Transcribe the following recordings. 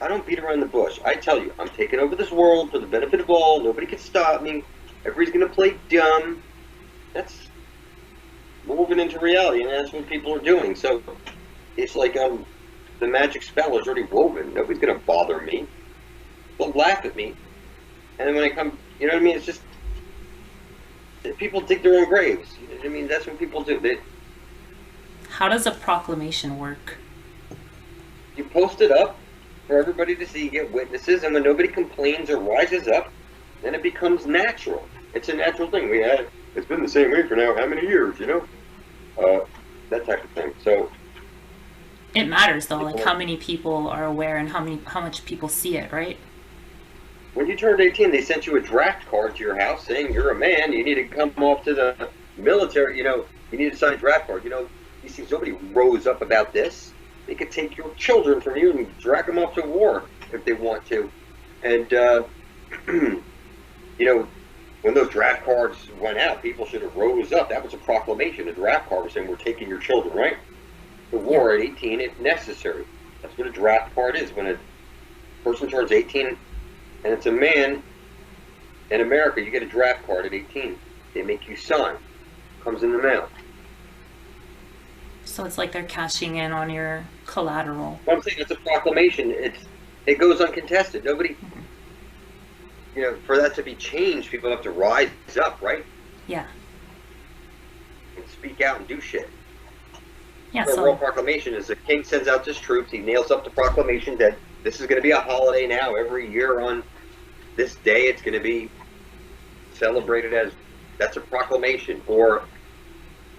I don't beat around the bush. I tell you, I'm taking over this world for the benefit of all. Nobody can stop me. Everybody's going to play dumb. That's moving into reality, and that's what people are doing. So it's like the magic spell is already woven. Nobody's going to bother me. They'll laugh at me. And then when I come, you know what I mean? It's just, people dig their own graves. You know what I mean? That's what people do. How does a proclamation work? You post it up for everybody to see, get witnesses, and when nobody complains or rises up, then it becomes natural. It's a natural thing. It's been the same way for now how many years, you know? That type of thing. So it matters though, like how many people are aware and how much people see it, right? When you turned 18, they sent you a draft card to your house saying you're a man, you need to come off to the military, you know, you need to sign a draft card. You know, these things, nobody rose up about this. They could take your children from you and drag them off to war if they want to. And, you know, when those draft cards went out, people should have rose up. That was a proclamation. A draft card was saying we're taking your children, right? The war at 18, if necessary. That's what a draft card is. When a person turns 18 and it's a man in America, you get a draft card at 18. They make you sign. Comes in the mail. So it's like they're cashing in on your collateral. Well, I'm saying it's a proclamation. It goes uncontested. Nobody, you know, for that to be changed, people have to rise up, right? Yeah. And speak out and do shit. Yeah. The World Proclamation is the king sends out his troops. He nails up the proclamation that this is going to be a holiday now. Every year on this day, it's going to be celebrated as, that's a proclamation. Or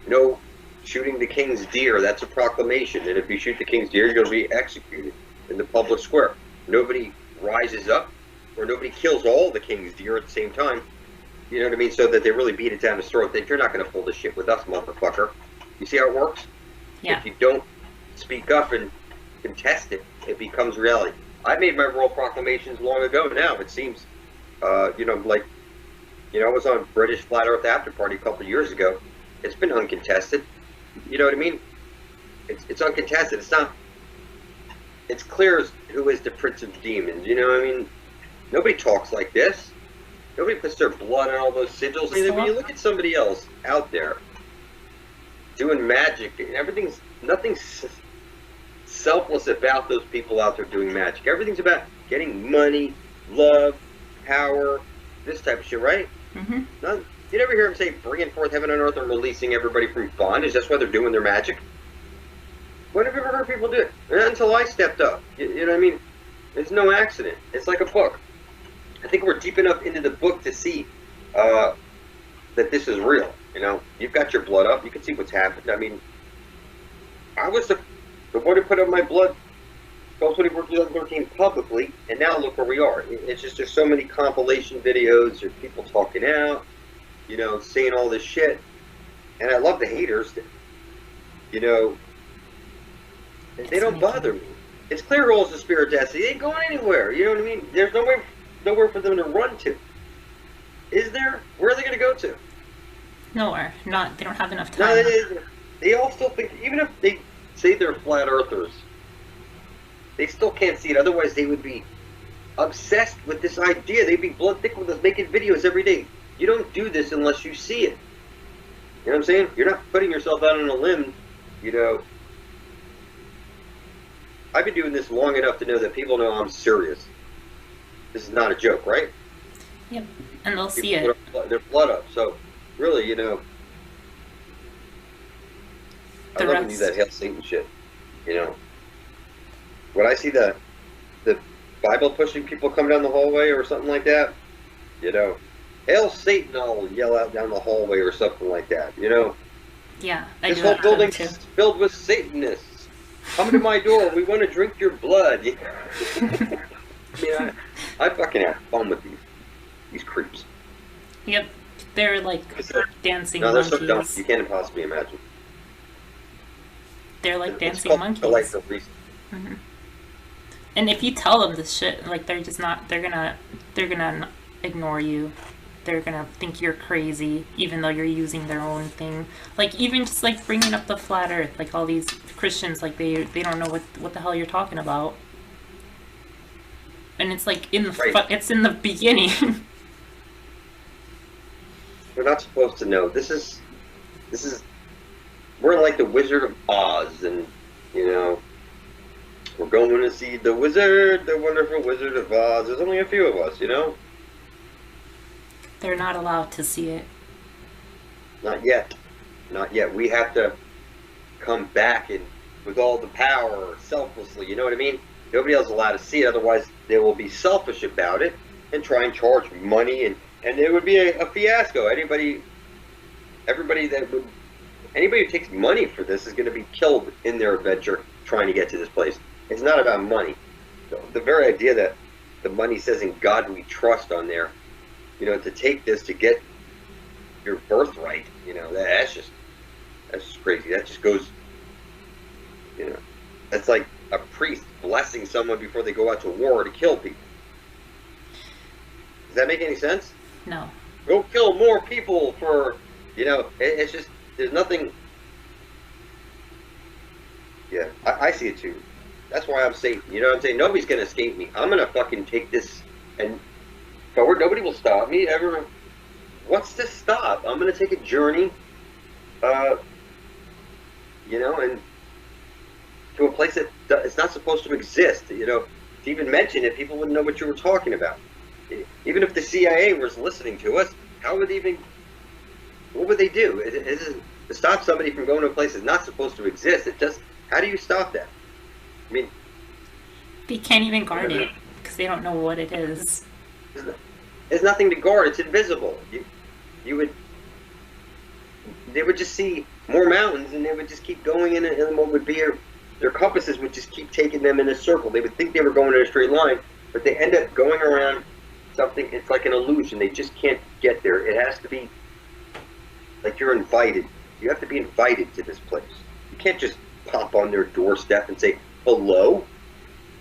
no shooting the king's deer, that's a proclamation. And if you shoot the king's deer, you're going to be executed in the public square. Nobody rises up, or nobody kills all the king's deer at the same time. You know what I mean? So that they really beat it down his throat. You're not going to pull this shit with us, motherfucker. You see how it works? Yeah. If you don't speak up and contest it, it becomes reality. I made my world proclamations long ago now, it seems. You know, like, you know, I was on British Flat Earth After Party a couple of years ago. It's been uncontested. You know what I mean? It's uncontested. It's not, it's clear as who is the Prince of Demons. You know what I mean? Nobody talks like this. Nobody puts their blood on all those sigils. I mean, when you look at somebody else out there doing magic, nothing's selfless about those people out there doing magic. Everything's about getting money, love, power, this type of shit, right? Mm-hmm. You never hear them say, bringing forth heaven and earth and releasing everybody from bondage. That's why they're doing their magic. When have you ever heard people do it? Until I stepped up. You know what I mean? It's no accident. It's like a book. I think we're deep enough into the book to see that this is real. You know, you've got your blood up. You can see what's happened. I mean, I was the one who put up my blood 12/24/2013 publicly, and now look where we are. It's just there's so many compilation videos of people talking out, you know, saying all this shit. And I love the haters that, you know, they don't bother me. It's clear roles of spirit destiny. They ain't going anywhere. You know what I mean? There's nowhere for them to run to. Is there? Where are they going to go to? Nowhere. They don't have enough time. No, they all still think, even if they say they're flat earthers, they still can't see it. Otherwise, they would be obsessed with this idea. They'd be blood thick with us, making videos every day. You don't do this unless you see it. You know what I'm saying? You're not putting yourself out on a limb, you know. I've been doing this long enough to know that people know I'm serious. This is not a joke, right? Yep, and they'll People see it. put their blood up. So, really, you know, I love when you do that Hail Satan shit, you know. When I see the Bible pushing people come down the hallway or something like that, you know, Hail Satan, I'll yell out down the hallway or something like that, you know. Yeah, this whole building's filled with Satanists. Come to my door. We want to drink your blood. I mean, I fucking have fun with these creeps. Yep, they're like dancing no, they're monkeys. so dumb. You can't possibly imagine. They're like dancing monkeys. Mm-hmm. And if you tell them this shit, like they're just not. They're gonna ignore you. They're gonna think you're crazy, even though you're using their own thing. Like even just like bringing up the flat Earth, like all these Christians, like they don't know what the hell you're talking about. and it's like in the Right. it's in the beginning. We're not supposed to know. This is we're like the Wizard of Oz, and you know, we're going to see the wizard, the wonderful Wizard of Oz. There's only a few of us, you know. They're not allowed to see it. Not yet. Not yet. We have to come back and with all the power, selflessly, you know what I mean? Nobody else is allowed to see it, otherwise they will be selfish about it and try and charge money, and it would be a fiasco. Anybody who takes money for this is going to be killed in their adventure trying to get to this place. It's not about money. The very idea that the money says "in God we trust" on there, you know, to take this to get your birthright, you know, that's just crazy. That just goes, you know, that's like a priest blessing someone before they go out to war to kill people. Does that make any sense? No. Go kill more people for, you know, it's just, there's nothing. Yeah, I see it too. That's why I'm Satan. You know what I'm saying? Nobody's going to escape me. I'm going to fucking take this and forward. Nobody will stop me ever. What's to stop? I'm going to take a journey, you know, and to a place that it's not supposed to exist. You know, to even mention it, people wouldn't know what you were talking about. Even if the CIA was listening to us, how would they even, what would they do? To stop somebody from going to a place that's not supposed to exist, it just, how do you stop that? I mean, They can't even guard it because they don't know what it is. there's nothing to guard. It's invisible. They would just see more mountains, and they would just keep going in, and what would be their compasses would just keep taking them in a circle. They would think they were going in a straight line, but they end up going around something. It's like an illusion. They just can't get there. It has to be like you're invited. You have to be invited to this place. You can't just pop on their doorstep and say hello.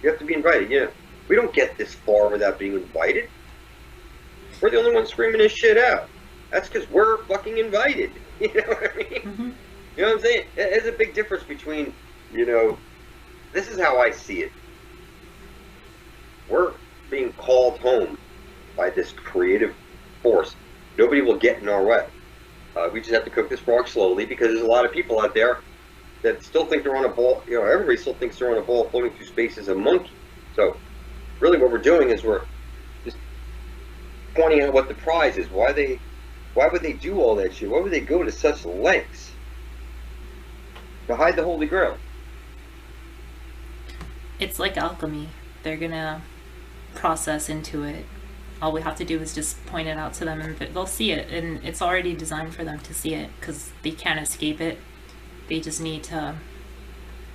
You have to be invited. You know, we don't get this far without being invited. We're the only ones screaming this shit out. That's because we're fucking invited. You know what I mean? Mm-hmm. You know what I'm saying? There's a big difference between, you know, this is how I see it. We're being called home by this creative force. Nobody will get in our way. We just have to cook this frog slowly, because there's a lot of people out there that still think they're on a ball. You know, everybody still thinks they're on a ball floating through space as a monkey. So really what we're doing is we're just pointing out what the prize is. Why would they do all that shit? Why would they go to such lengths to hide the Holy Grail? It's like alchemy. They're gonna process into it. All we have to do is just point it out to them, and they'll see it. And it's already designed for them to see it, because they can't escape it. They just need to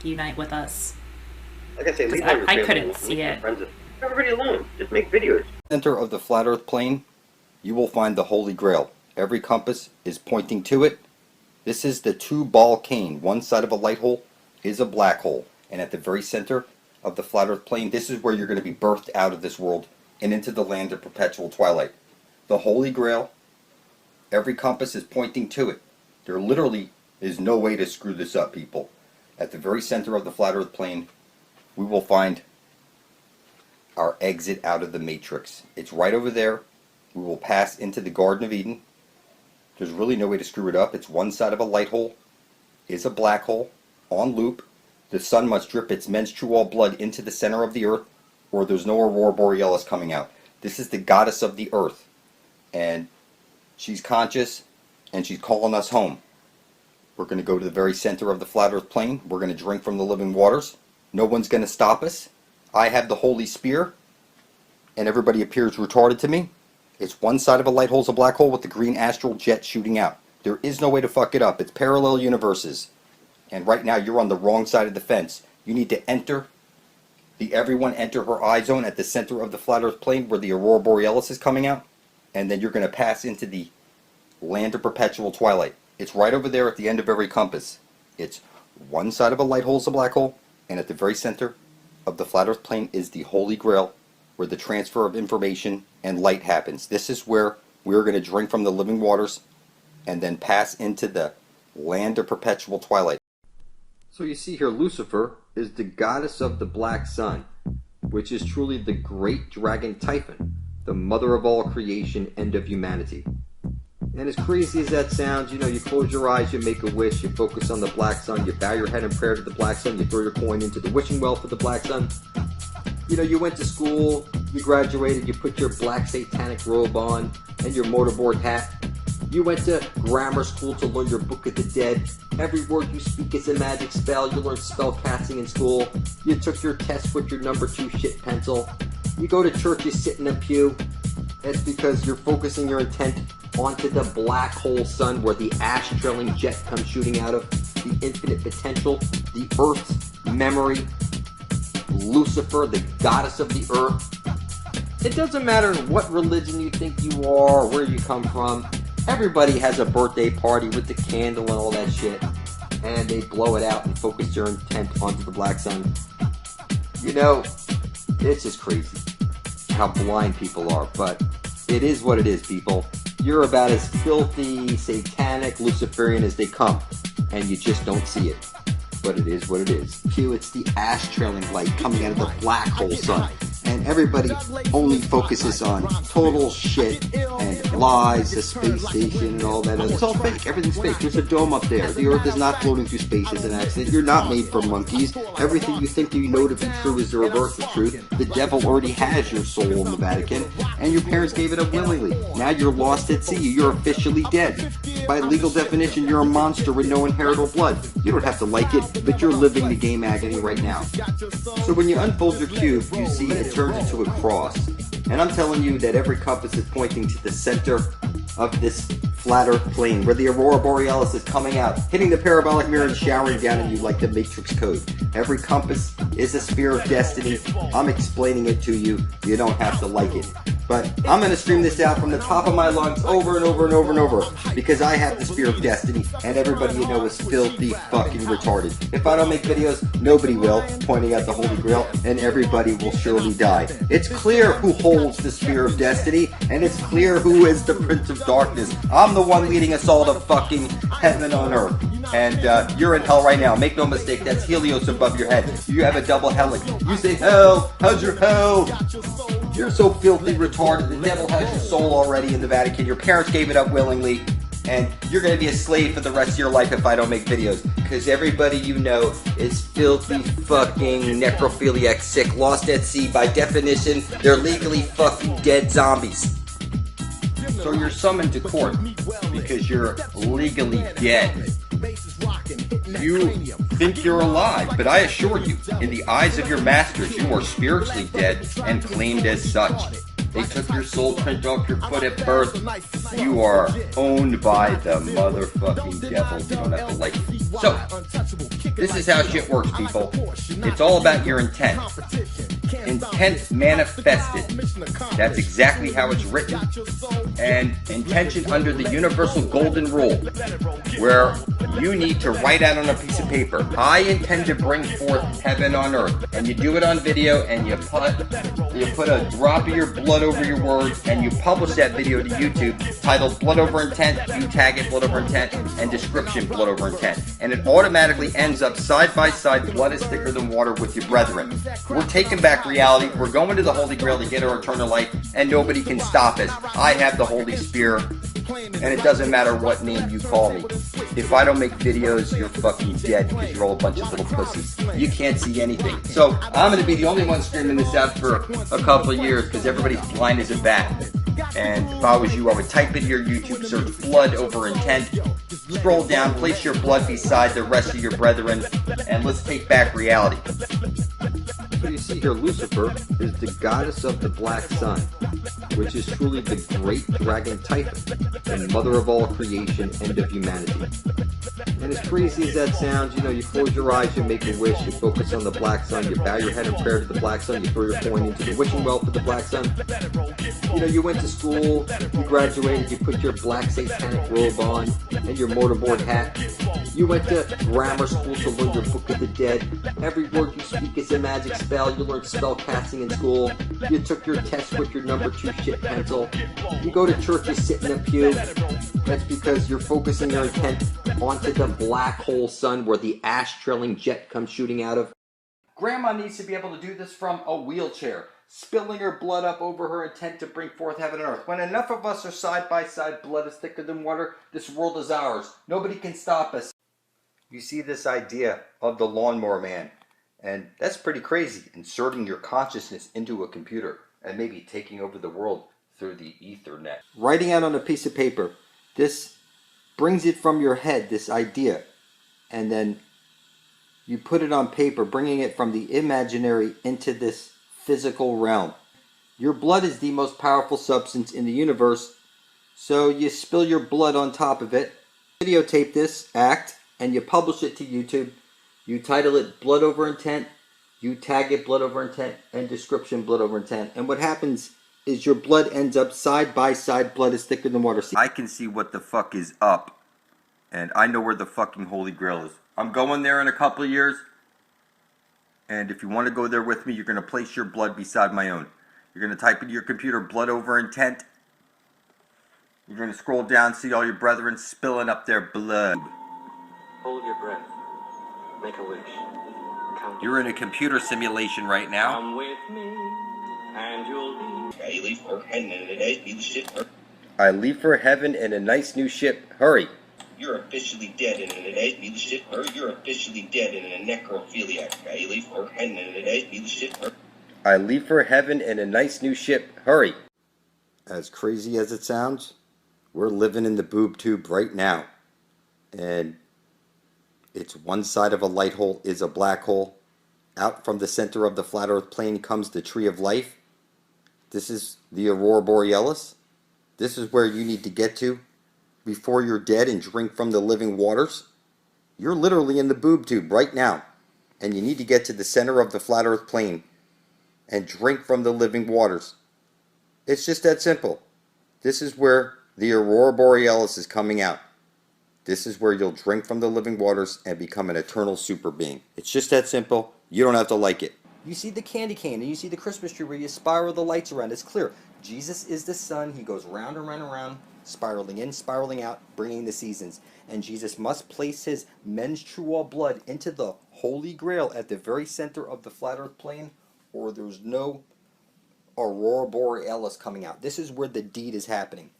unite with us. Like I say, leave I couldn't see it. Everybody alone. Just make videos. Center of the flat earth plane, you will find the Holy Grail. Every compass is pointing to it. This is the two-ball cane. One side of a light hole is a black hole. And at the very center of the flat earth plane, this is where you're going to be birthed out of this world and into the land of perpetual twilight. The Holy Grail, every compass is pointing to it. There literally is no way to screw this up, people. At the very center of the flat earth plane, we will find our exit out of the matrix. It's right over there. We will pass into the Garden of Eden. There's really no way to screw it up. It's one side of a light hole is a black hole on loop. The sun must drip its menstrual blood into the center of the earth, or there's no aurora borealis coming out. This is the goddess of the earth, and she's conscious, and she's calling us home. We're going to go to the very center of the flat earth plane. We're going to drink from the living waters. No one's going to stop us. I have the holy spear, and everybody appears retarded to me. It's one side of a light hole is a black hole with the green astral jet shooting out. There is no way to fuck it up. It's parallel universes. And right now you're on the wrong side of the fence. You need to enter everyone enter her eye zone at the center of the flat earth plane where the aurora borealis is coming out. And then you're going to pass into the land of perpetual twilight. It's right over there at the end of every compass. It's one side of a light hole is a black hole, and at the very center of the flat earth plane is the Holy Grail, where the transfer of information and light happens. This is where we're going to drink from the living waters and then pass into the land of perpetual twilight. So you see here, Lucifer is the goddess of the black sun. which is truly the great dragon Typhon, the mother of all creation, end of humanity. And as crazy as that sounds, you close your eyes, you make a wish, you focus on the black sun, you bow your head in prayer to the black sun, you throw your coin into the wishing well for the black sun. You went to school, you graduated, you put your black satanic robe on and your mortarboard hat. You went to grammar school to learn your Book of the Dead. Every word you speak is a magic spell. You learned spell casting in school. You took your test with your number 2 shit pencil. You go to church, you sit in a pew. That's because you're focusing your intent onto the black hole sun where the ash-trailing jet comes shooting out of, the infinite potential, the Earth's memory, Lucifer, the goddess of the Earth. It doesn't matter what religion you think you are or where you come from. Everybody has a birthday party with the candle and all that shit, and they blow it out and focus their intent onto the black sun. It's just crazy how blind people are, but it is what it is, people. You're about as filthy, satanic, Luciferian as they come, and you just don't see it. But it is what it is. Q, it's the ash-trailing light coming out of the black hole sun. And everybody only focuses on total shit and lies, the space station and all that. It's all fake. Everything's fake. There's a dome up there. The Earth is not floating through space as an accident. You're not made for monkeys. Everything you think you know to be true is the reverse of truth. The devil already has your soul in the Vatican, and your parents gave it up willingly. Now you're lost at sea. You're officially dead. By legal definition, you're a monster with no inheritable blood. You don't have to like it, but you're living the game agony right now. So when you unfold your cube, you see it turns into a cross. And I'm telling you that every compass is pointing to the center of this flat Earth plane where the Aurora Borealis is coming out, hitting the parabolic mirror and showering down on you like the Matrix code. Every compass is a sphere of destiny. I'm explaining it to you. You don't have to like it. But I'm going to stream this out from the top of my lungs over and over and over and over because I have the sphere of destiny and everybody you know is filthy fucking retarded. If I don't make videos, nobody will, pointing out the Holy Grail, and everybody will surely die. It's clear who holds the sphere of destiny, and it's clear who is the Prince of Darkness. I'm the one leading us all to fucking heaven on earth. And you're in hell right now. Make no mistake, that's Helios above your head. You have a double helix. You say, hell, how's your hell? You're so filthy retarded. The devil has your soul already in the Vatican. Your parents gave it up willingly. And you're going to be a slave for the rest of your life if I don't make videos. Because everybody you know is filthy fucking necrophiliac sick, lost at sea. By definition, they're legally fucking dead zombies. So you're summoned to court because you're legally dead. You think you're alive, but I assure you, in the eyes of your masters, you are spiritually dead and claimed as such. They took your soul print off your foot at birth. You are owned by the motherfucking devil. You don't have to like it. So, this is how shit works, people. It's all about your intent. Intent manifested. That's exactly how it's written. And intention under the universal golden rule, where you need to write out on a piece of paper, I intend to bring forth heaven on earth. And you do it on video, and you put a drop of your blood over your words, and you publish that video to YouTube titled Blood Over Intent. You tag it Blood Over Intent, and description Blood Over Intent. And it automatically ends up side by side, blood is thicker than water with your brethren. We're taking back reality. We're going to the Holy Grail to get our eternal life, and nobody can stop us. I have the Holy Spear, and it doesn't matter what name you call me. If I don't make videos, you're fucking dead because you're all a bunch of little pussies. You can't see anything. So I'm going to be the only one streaming this out for a couple of years because everybody's blind as a bat. And if I was you, I would type into your YouTube search Blood Over Intent. Scroll down, place your blood beside the rest of your brethren, and let's take back reality. So you see here, Lucifer is the goddess of the black sun, which is truly the great dragon Typhon, and mother of all creation, end of humanity. And as crazy as that sounds, you close your eyes, you make a wish, you focus on the black sun, you bow your head in prayer to the black sun, you throw your coin into the wishing well for the black sun. You went to school, you graduated, you put your black satanic robe on, and your mortarboard hat. You went to grammar school to learn your Book of the Dead. Every word you speak is a magic spell. You learned spell casting in school. You took your test with your number 2 shit pencil. You go to church, you sit in a pew. That's because you're focusing your intent onto the black hole sun where the ash-trailing jet comes shooting out of. Grandma needs to be able to do this from a wheelchair, spilling her blood up over her intent to bring forth heaven and earth. When enough of us are side by side, blood is thicker than water, this world is ours. Nobody can stop us. You see this idea of the lawnmower man, and that's pretty crazy, inserting your consciousness into a computer and maybe taking over the world through the Ethernet. Writing out on a piece of paper, this brings it from your head, this idea, and then you put it on paper, bringing it from the imaginary into this physical realm. Your blood is the most powerful substance in the universe, so you spill your blood on top of it, videotape this act, and you publish it to YouTube. You title it Blood Over Intent, you tag it Blood Over Intent, and description Blood Over Intent. And what happens is your blood ends up side by side, blood is thicker than water. I can see what the fuck is up, and I know where the fucking Holy Grail is. I'm going there in a couple of years, and if you want to go there with me, you're going to place your blood beside my own. You're going to type into your computer Blood Over Intent. You're going to scroll down, see all your brethren spilling up their blood. Hold your breath. Make a wish. Count. You're in a computer simulation right now. Come with me, and you'll be. I leave for heaven in a nice new ship. Hurry. You're officially dead in an nice new ship. You're officially dead in a necrophiliac. I leave for heaven in a nice new ship. I leave for heaven in a nice new ship. Hurry. As crazy as it sounds, we're living in the boob tube right now. And it's one side of a light hole is a black hole. Out from the center of the flat earth plane comes the tree of life. This is the aurora borealis. This is where you need to get to before you're dead and drink from the living waters. You're literally in the boob tube right now. And you need to get to the center of the flat earth plane and drink from the living waters. It's just that simple. This is where the aurora borealis is coming out. This is where you'll drink from the living waters and become an eternal super being. It's just that simple. You don't have to like it. You see the candy cane and you see the Christmas tree where you spiral the lights around. It's clear. Jesus is the sun. He goes round and round and round, spiraling in, spiraling out, bringing the seasons. And Jesus must place his menstrual blood into the Holy Grail at the very center of the flat earth plane, or there's no aurora borealis coming out. This is where the deed is happening.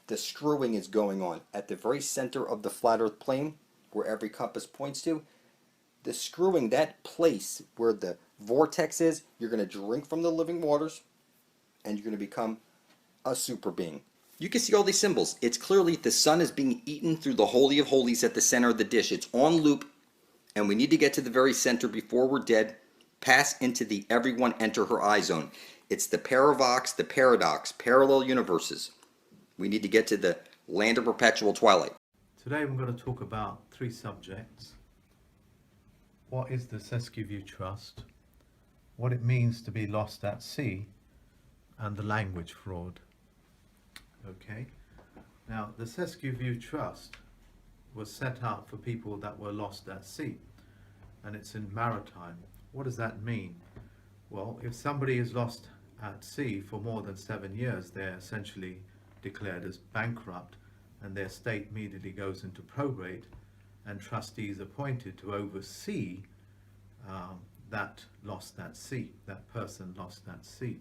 The screwing is going on at the very center of the flat earth plane, where every compass points to. The screwing, that place where the vortex is, you're going to drink from the living waters, and you're going to become a super being. You can see all these symbols. It's clearly the sun is being eaten through the Holy of Holies at the center of the dish. It's on loop, and we need to get to the very center before we're dead, pass into the everyone enter her eye zone. It's the paravox, the paradox, parallel universes. We need to get to the land of perpetual twilight. Today we're going to talk about three subjects. What is the sangue trust? What it means to be lost at sea? And the language fraud. Okay. Now, the sangue trust was set up for people that were lost at sea. And it's in maritime. What does that mean? Well, if somebody is lost at sea for more than 7 years, they're essentially declared as bankrupt, and their estate immediately goes into probate, and trustees appointed to oversee that lost at sea, that person lost at sea.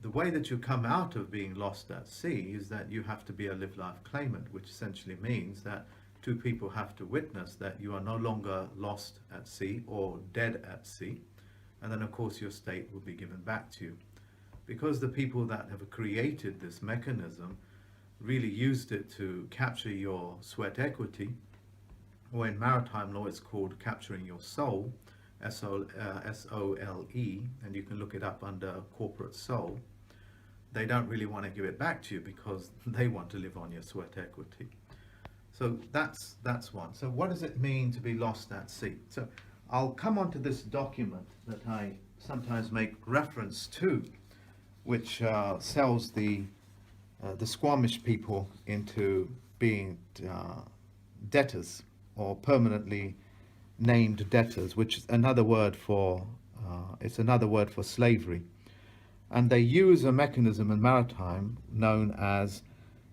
The way that you come out of being lost at sea is that you have to be a live-life claimant, which essentially means that two people have to witness that you are no longer lost at sea or dead at sea, and then of course your estate will be given back to you. Because the people that have created this mechanism really used it to capture your sweat equity, or in maritime law it's called capturing your soul, S-O-L-E, and you can look it up under corporate soul. They don't really want to give it back to you because they want to live on your sweat equity. So that's one. So what does it mean to be lost at sea? So I'll come on to this document that I sometimes make reference to, which sells the Squamish people into being debtors, or permanently named debtors, which is another word for slavery. And they use a mechanism in maritime known as,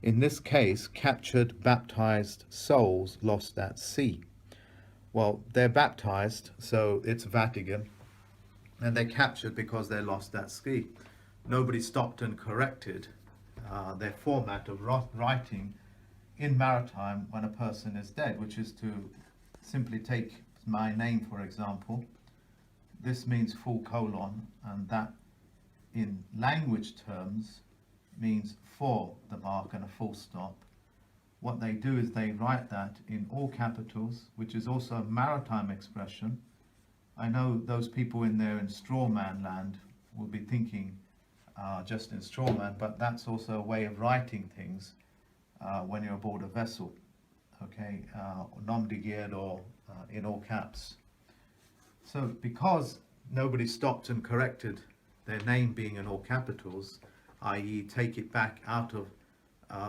in this case, captured baptized souls lost at sea. well, they're baptized, so it's Vatican, and they're captured because they're lost at sea. Nobody stopped and corrected their format of writing in maritime when a person is dead, which is to simply take my name, for example. This means full colon, and that in language terms means for the mark and a full stop. What they do is they write that in all capitals, which is also a maritime expression. I know those people in there in strawman land will be thinking just in strawman, but that's also a way of writing things when you're aboard a vessel, okay, nom de guerre or in all caps. So because nobody stopped and corrected their name being in all capitals, i.e. take it back out of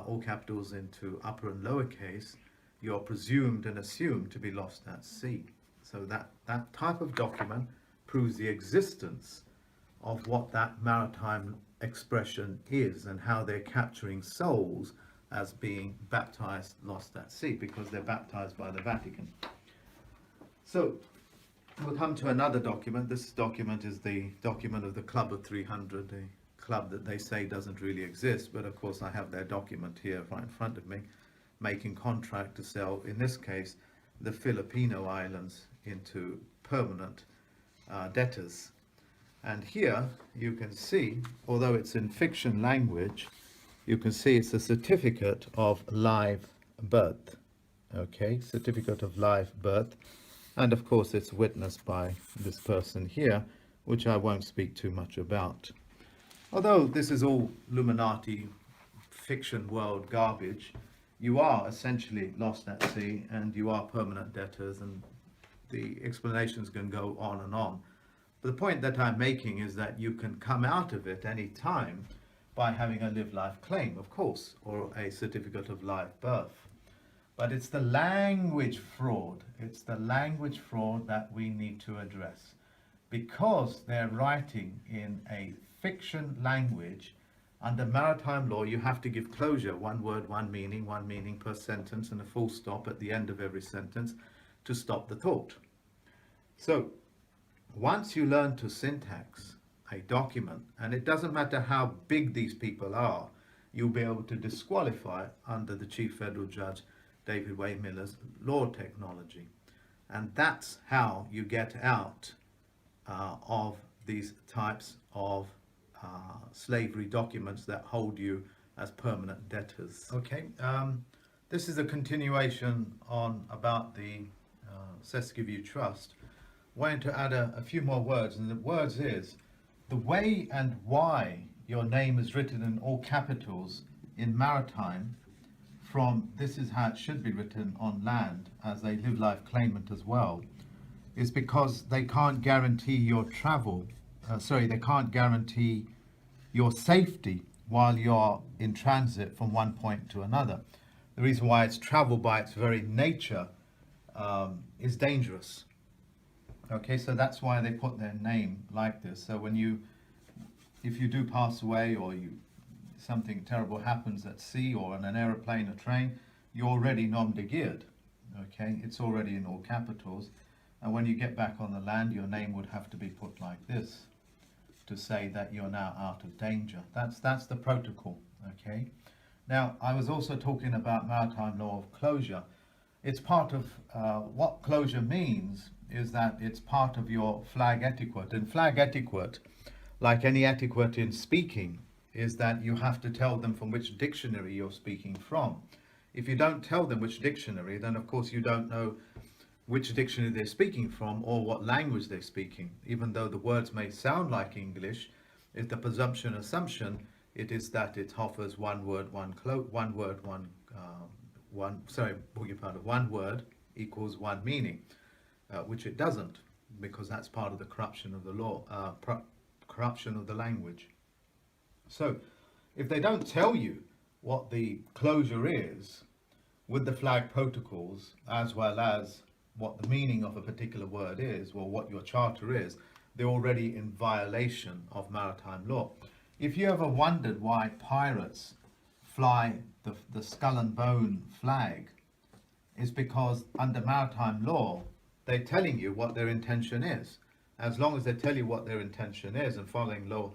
all capitals into upper and lowercase, you're presumed and assumed to be lost at sea. So that type of document proves the existence of what that maritime expression is and how they're capturing souls as being baptized, lost at sea, because they're baptized by the Vatican. So we'll come to another document. This document is the document of the Club of 300, the club that they say doesn't really exist, but of course I have their document here right in front of me, making contract to sell, in this case, the Filipino islands into permanent debtors. And here you can see, although it's in fiction language, you can see it's a certificate of live birth. Okay, certificate of live birth. And of course it's witnessed by this person here, which I won't speak too much about. Although this is all Illuminati fiction world garbage, you are essentially lost at sea and you are permanent debtors, and the explanations can go on and on. But the point that I'm making is that you can come out of it any time by having a live life claim, of course, or a certificate of live birth. But it's the language fraud. It's the language fraud that we need to address. Because they're writing in a fiction language, under maritime law, you have to give closure, one word, one meaning per sentence, and a full stop at the end of every sentence to stop the thought. So once you learn to syntax a document, and it doesn't matter how big these people are, you'll be able to disqualify under the Chief Federal Judge David Way Miller's law technology. And that's how you get out of these types of slavery documents that hold you as permanent debtors. Okay, this is a continuation on about the Sesquivu Trust. I wanted to add a few more words, and the words is, the way and why your name is written in all capitals in maritime, from this is how it should be written on land as a live life claimant as well, is because they can't guarantee your travel, they can't guarantee your safety while you're in transit from one point to another. The reason why it's travel by its very nature is dangerous. Okay, so that's why they put their name like this. So if you do pass away, or something terrible happens at sea or on an aeroplane or train, you're already nom de guerre. Okay, it's already in all capitals. And when you get back on the land, your name would have to be put like this to say that you're now out of danger. That's the protocol. Okay. Now, I was also talking about maritime law of closure. It's part of what closure means is that it's part of your flag etiquette. And flag etiquette, like any etiquette in speaking, is that you have to tell them from which dictionary you're speaking from. If you don't tell them which dictionary, then of course you don't know which dictionary they're speaking from or what language they're speaking. Even though the words may sound like English, it's the assumption it is that it offers one word equals one meaning, which it doesn't, because that's part of the corruption of the law, corruption of the language. So if they don't tell you what the closure is with the flag protocols, as well as what the meaning of a particular word is, or what your charter is, they're already in violation of maritime law. If you ever wondered why pirates fly the skull and bone flag, it's because under maritime law, they're telling you what their intention is. As long as they tell you what their intention is and following low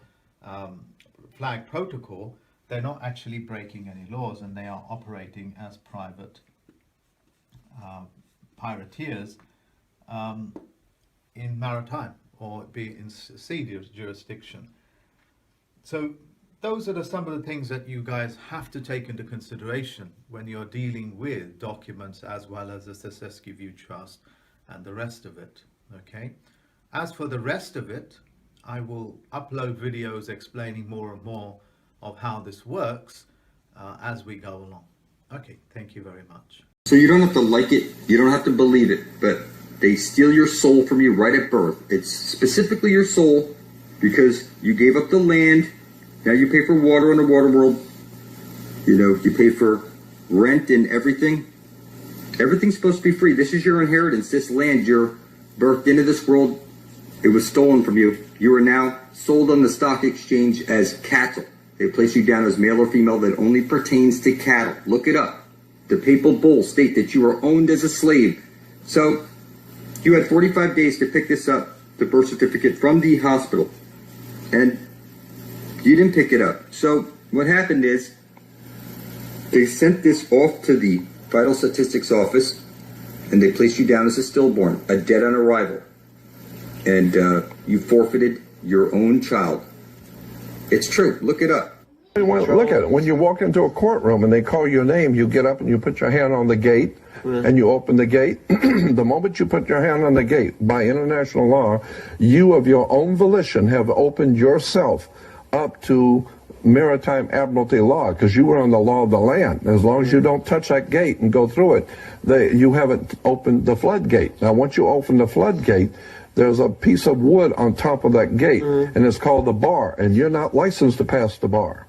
flag protocol, they're not actually breaking any laws, and they are operating as private pirateers in maritime or be in sea jurisdiction. So those are some of the things that you guys have to take into consideration when you're dealing with documents as well as the Siskiyou Trust and the rest of it. Okay. As for the rest of it, I will upload videos explaining more and more of how this works as we go along. Okay, thank you very much. So you don't have to like it, you don't have to believe it, but they steal your soul from you right at birth. It's specifically your soul because you gave up the land. Now you pay for water in the water world. You know, you pay for rent and everything. Everything's supposed to be free. This is your inheritance. This land, you're birthed into this world. It was stolen from you. You are now sold on the stock exchange as cattle. They place you down as male or female. That only pertains to cattle. Look it up. The papal bulls state that you are owned as a slave. So you had 45 days to pick this up, the birth certificate from the hospital. And you didn't pick it up. So what happened is they sent this off to the vital statistics office and they placed you down as a stillborn, a dead on arrival. And you forfeited your own child. It's true. Look it up. Look at it. When you walk into a courtroom and they call your name, you get up and you put your hand on the gate and you open the gate. The moment you put your hand on the gate, by international law, you of your own volition have opened yourself up to maritime admiralty law because you were on the law of the land. As long as you don't touch that gate and go through it, you haven't opened the floodgate. Now, once you open the floodgate, there's a piece of wood on top of that gate, and it's called the bar, and you're not licensed to pass the bar.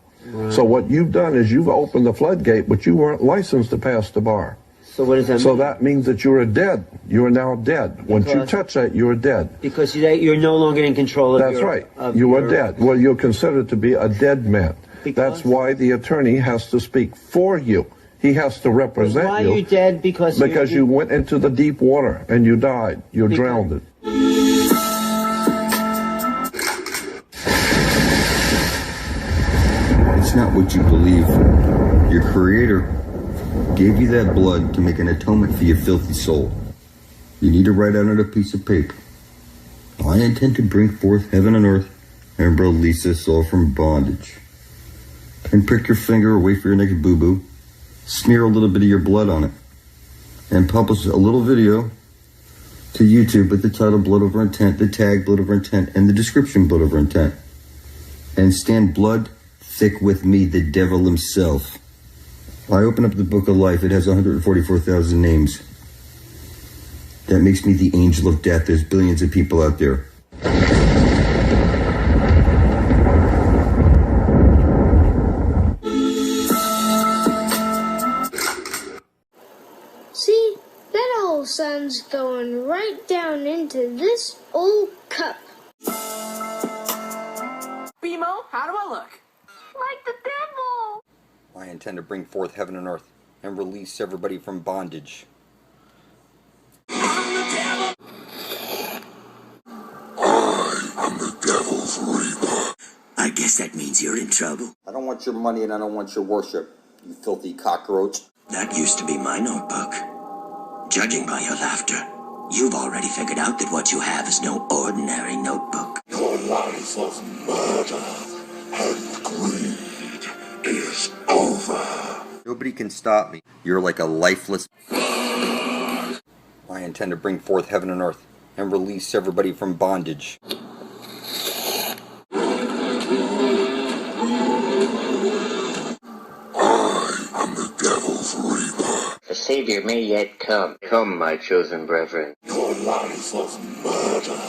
So what you've done is you've opened the floodgate, but you weren't licensed to pass the bar. So what does that mean? So that means that you are dead. You are now dead. Once you touch that, you are dead. Because you're no longer in control of That's right. You are dead. Well, you're considered to be a dead man. That's why the attorney has to speak for you. He has to represent you. Why are you dead? Because you went into the deep water and you died. You drowned. It's not what you believe. Your Creator gave you that blood to make an atonement for your filthy soul. You need to write out on a piece of paper. I intend to bring forth heaven and earth and release us all from bondage. And prick your finger away from your next boo-boo. Smear a little bit of your blood on it. And publish a little video to YouTube with the title Blood Over Intent, the tag Blood Over Intent, and the description Blood Over Intent. And stand blood thick with me, the devil himself. I open up the book of life. It has 144,000 names. That makes me the angel of death. There's billions of people out there. See, that whole sun's going right down into this old cup. BMO, how do I look? Like the devil! I intend to bring forth heaven and earth and release everybody from bondage. I'm the devil's reaper. I guess that means you're in trouble. I don't want your money and I don't want your worship, you filthy cockroach. That used to be my notebook. Judging by your laughter, you've already figured out that what you have is no ordinary notebook. Your life of murder and greed is over. Nobody can stop me. You're like a lifeless... I intend to bring forth heaven and earth and release everybody from bondage. The Savior may yet come. Come, my chosen brethren. Your life of murder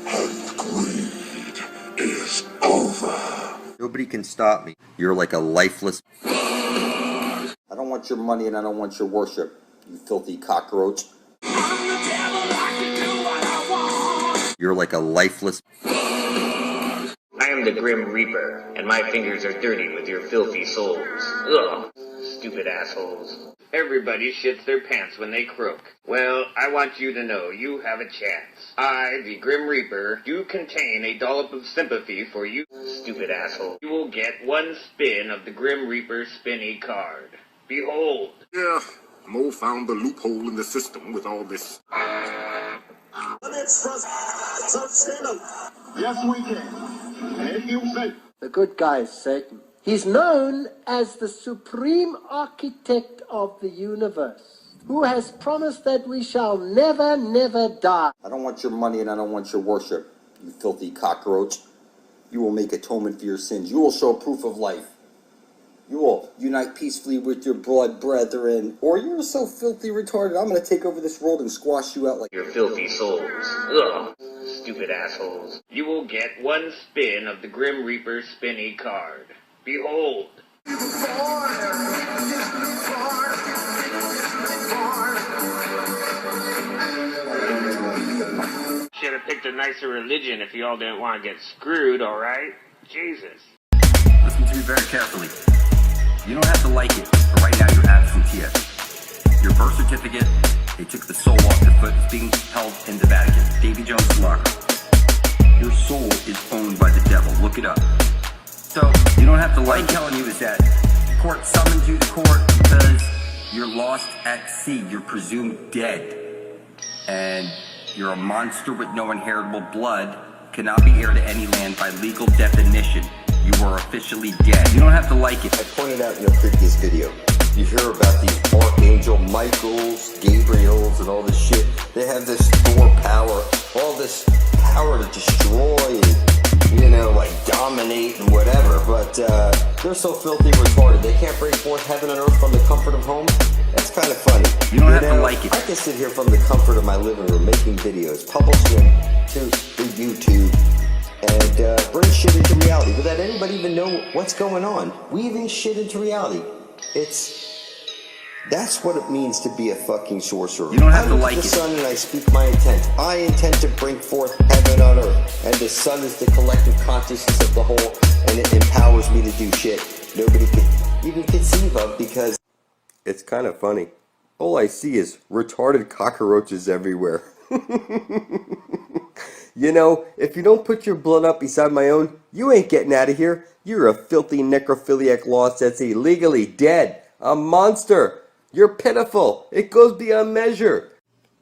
and greed is over. Nobody can stop me. You're like a lifeless... I don't want your money and I don't want your worship, you filthy cockroach. I'm the devil, I can do what I want. You're like a lifeless... I am the Grim Reaper, and my fingers are dirty with your filthy souls. Ugh, stupid assholes. Everybody shits their pants when they croak. Well, I want you to know you have a chance. I, the Grim Reaper, do contain a dollop of sympathy for you, stupid asshole. You will get one spin of the Grim Reaper spinny card. Behold. Yeah, Mo found the loophole in the system with all this. Let's trust Satan. Yes, we can. If you say. The good guy is Satan. He's known as the supreme architect of the universe, who has promised that we shall never, never die. I don't want your money and I don't want your worship, you filthy cockroach. You will make atonement for your sins. You will show proof of life. You will unite peacefully with your blood brethren. Or you're so filthy retarded, I'm going to take over this world and squash you out like... Your filthy souls. Ugh. Stupid assholes. You will get one spin of the Grim Reaper spinny card. Behold. Should have picked a nicer religion if you all didn't want to get screwed, alright? Jesus. Listen to me very carefully. You don't have to like it, but right now you're absentee. Your birth certificate, they took the soul off your foot. It's being held in the Vatican. Davy Jones' locker. Your soul is owned by the devil. Look it up. So, you don't have to like it. What I'm telling you is that the court summoned you to court because you're lost at sea. You're presumed dead. And you're a monster with no inheritable blood, cannot be heir to any land by legal definition. You are officially dead. You don't have to like it. I pointed out in a previous video, you hear about these Archangel Michaels, Gabriels, and all this shit. They have this Thor power, all this power to destroy and, you know, like dominate and whatever. But they're so filthy retarded, they can't bring forth heaven and earth from the comfort of home. That's kind of funny. You don't have to like it. I can sit here from the comfort of my living room making videos, publishing them to the YouTube, and bring shit into reality without anybody even know what's going on. Weaving shit into reality. That's what it means to be a fucking sorcerer. You don't have to like it. I look at the sun and I speak my intent. I intend to bring forth heaven on earth. And the sun is the collective consciousness of the whole, and it empowers me to do shit nobody could even conceive of, because it's kind of funny. All I see is retarded cockroaches everywhere. You know, if you don't put your blood up beside my own, you ain't getting out of here. You're a filthy necrophiliac lost that's illegally dead. A monster. You're pitiful. It goes beyond measure.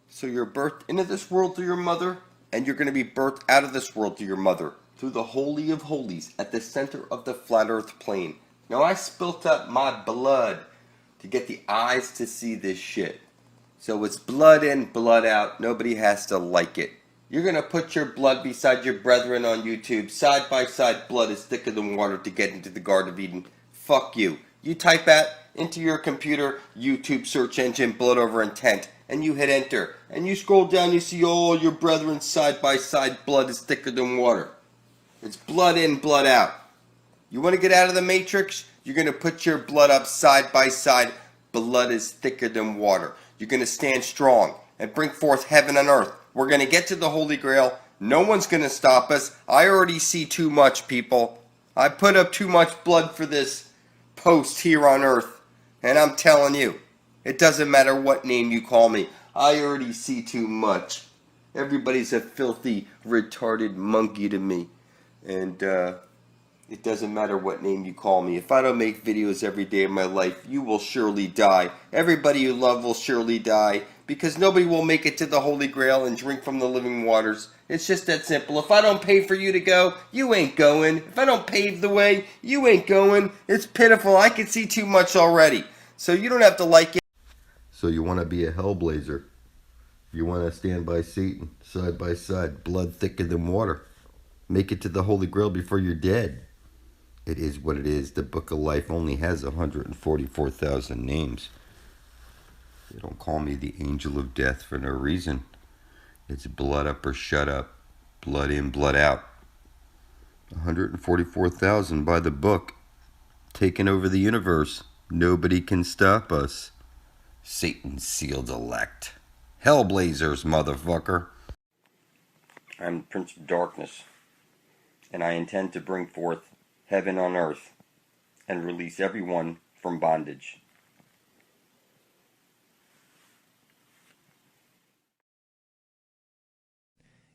So you're birthed into this world through your mother, and you're going to be birthed out of this world through your mother, through the Holy of Holies, at the center of the flat earth plane. Now I spilt up my blood to get the eyes to see this shit. So it's blood in, blood out. Nobody has to like it. You're going to put your blood beside your brethren on YouTube. Side by side, blood is thicker than water to get into the Garden of Eden. Fuck you. You type that into your computer, YouTube search engine, blood over intent, and you hit enter. And you scroll down, you see all your brethren side by side, blood is thicker than water. It's blood in, blood out. You want to get out of the matrix? You're going to put your blood up side by side. Blood is thicker than water. You're going to stand strong and bring forth heaven and earth. We're going to get to the Holy Grail. No one's going to stop us. I already see too much, people. I put up too much blood for this post here on earth. And I'm telling you, it doesn't matter what name you call me. I already see too much. Everybody's a filthy, retarded monkey to me. And it doesn't matter what name you call me. If I don't make videos every day of my life, you will surely die. Everybody you love will surely die, because nobody will make it to the Holy Grail and drink from the living waters. It's just that simple. If I don't pay for you to go, you ain't going. If I don't pave the way, you ain't going. It's pitiful. I can see too much already. So you don't have to like it. So you want to be a hellblazer. You want to stand by Satan, side by side, blood thicker than water. Make it to the Holy Grail before you're dead. It is what it is. The Book of Life only has 144,000 names. They don't call me the Angel of Death for no reason. It's blood up or shut up. Blood in, blood out. 144,000 by the book. Taking over the universe. Nobody can stop us. Satan's sealed elect. Hellblazers, motherfucker. I'm the Prince of Darkness. And I intend to bring forth heaven on earth and release everyone from bondage.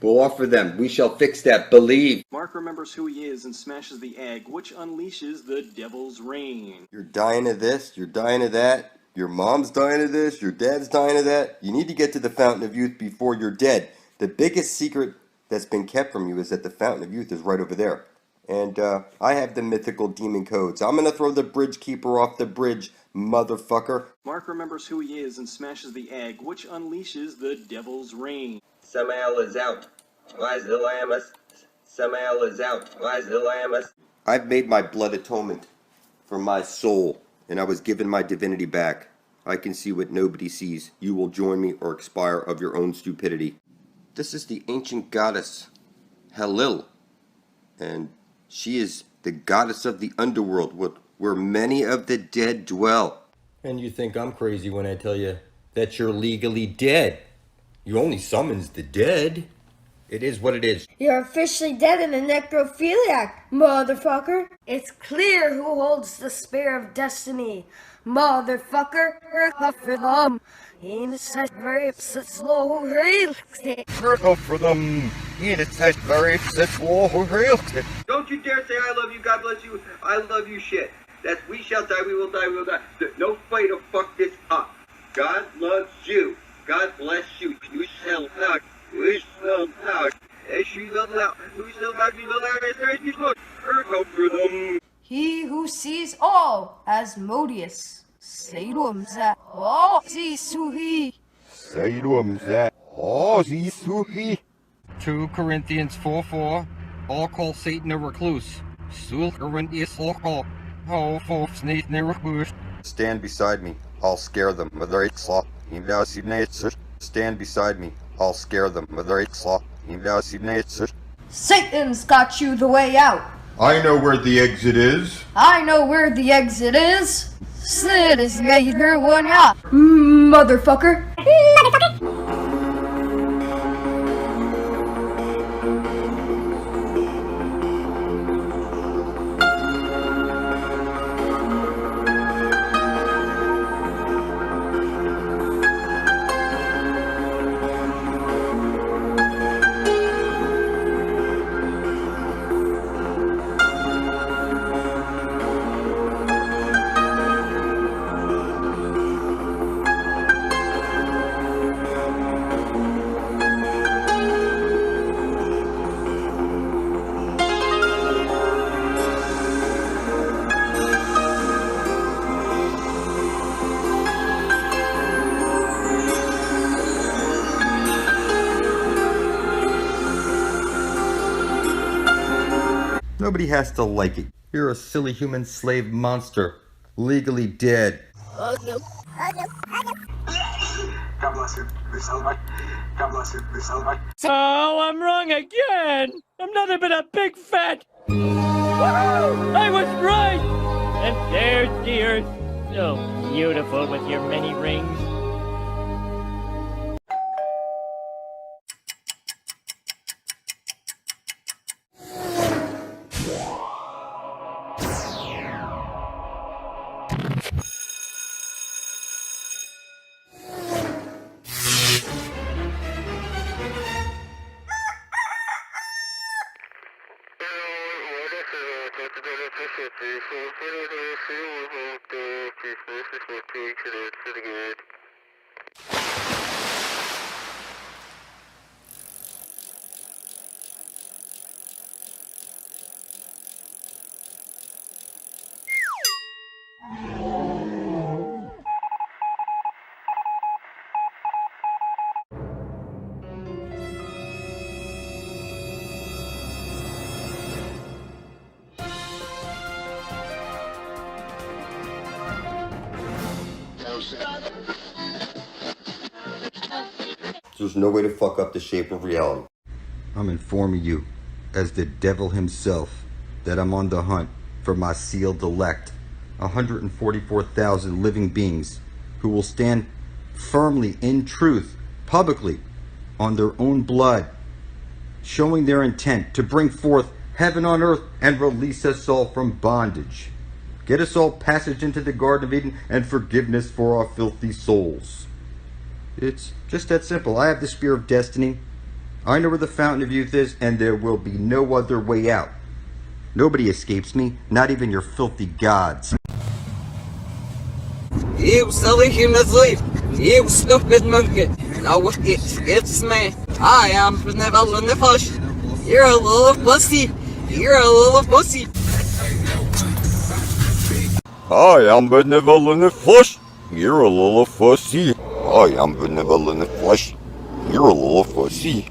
We'll offer them. We shall fix that. Believe. Mark remembers who he is and smashes the egg, which unleashes the devil's reign. You're dying of this. You're dying of that. Your mom's dying of this. Your dad's dying of that. You need to get to the Fountain of Youth before you're dead. The biggest secret that's been kept from you is that the Fountain of Youth is right over there. And I have the mythical demon codes. I'm going to throw the bridge keeper off the bridge, motherfucker. Mark remembers who he is and smashes the egg, which unleashes the devil's reign. Samael is out. Why the Lammas? Samael is out. Why the Lammas? I've made my blood atonement for my soul, and I was given my divinity back. I can see what nobody sees. You will join me or expire of your own stupidity. This is the ancient goddess, Helil, and she is the goddess of the underworld, where many of the dead dwell. And you think I'm crazy when I tell you that you're legally dead. You only summons the dead. It is what it is. You're officially dead and a necrophiliac, motherfucker. It's clear who holds the spear of destiny, motherfucker. For them. In the set very slow rail. For them. In the very slow rail. Don't you dare say I love you, God bless you, I love you shit. That's we shall die, we will die, we will die. No fight to fuck this up. God loves you. God bless you. You shall not. We shall not. We shall not. We shall not be the last. He who sees all, as Modius. Say to him that all sees who he. Say to him that all sees who he. 2 Corinthians 4:4. All call Satan a recluse. Stand beside me. I'll scare them. Stand beside me. I'll scare them. Satan's got you the way out. I know where the exit is. I know where the exit is. Sid is either one out. Motherfucker. Nobody has to like it. You're a silly human slave monster. Legally dead. God bless you. God bless you. Oh, I'm wrong again! I'm nothing but a big fat... Woo! I was right! And there's the earth, so beautiful with your many rings. There's no way to fuck up the shape of reality. I'm informing you, as the devil himself, that I'm on the hunt for my sealed elect, 144,000 living beings who will stand firmly in truth, publicly, on their own blood, showing their intent to bring forth heaven on earth and release us all from bondage. Get us all passage into the Garden of Eden and forgiveness for our filthy souls. It's just that simple. I have the spear of destiny. I know where the fountain of youth is, and there will be no other way out. Nobody escapes me, not even your filthy gods. You silly human sleep. You stupid monkey. No, it's me. I am benevolent in the flesh. You're a little pussy. You're a little pussy. I am benevolent in flesh. You're a little fussy. I am benevolent in flesh. You're a little fussy.